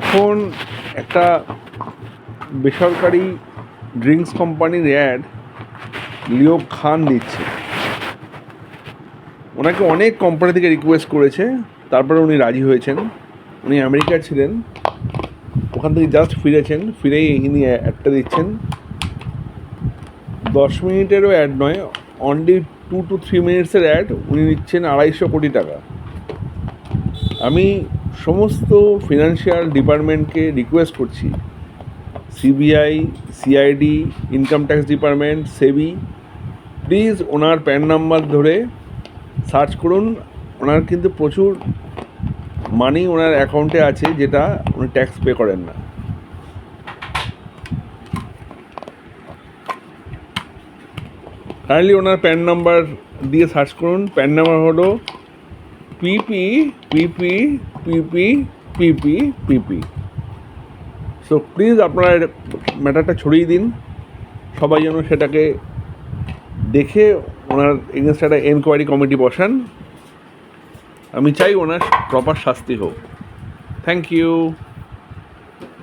এখন একটা বেসরকারি ড্রিঙ্কস কোম্পানির অ্যাড লিও খান দিচ্ছে। ওনাকে অনেক কোম্পানি থেকে রিকোয়েস্ট করেছে, তারপরে উনি রাজি হয়েছেন। উনি আমেরিকার ছিলেন, ওখান থেকে জাস্ট ফিরেছেন, ফিরেই ইনি অ্যাডটা দিচ্ছেন। 10 মিনিটেরও অ্যাড নয়, অনলি 2 to 3 মিনিটসের অ্যাড উনি নিচ্ছেন 250 কোটি টাকা। আমি সমস্ত ফিনান্সিয়াল ডিপার্টমেন্টকে রিকোয়েস্ট করছি, CBI, CID, income tax department, SEBI, please owner pan number ধরে সার্চ করুন। ওনার কিন্তু প্রচুর মানি ওনার অ্যাকাউন্টে আছে, যেটা উনি ট্যাক্স পে করেন না। কাইন্ডলি ওনার প্যান নাম্বার দিয়ে সার্চ করুন। প্যান নাম্বার হলো পিপি পিপি পিপি পিপি পিপি। সো প্লিজ আপনারা ম্যাটারটা ছড়িয়ে দিন, সবাই যেন সেটাকে দেখে ওনার এগেনস্ট একটা এনকোয়ারি কমিটি বসান। আমি চাই ওনার প্রপার শাস্তি হোক। Thank you.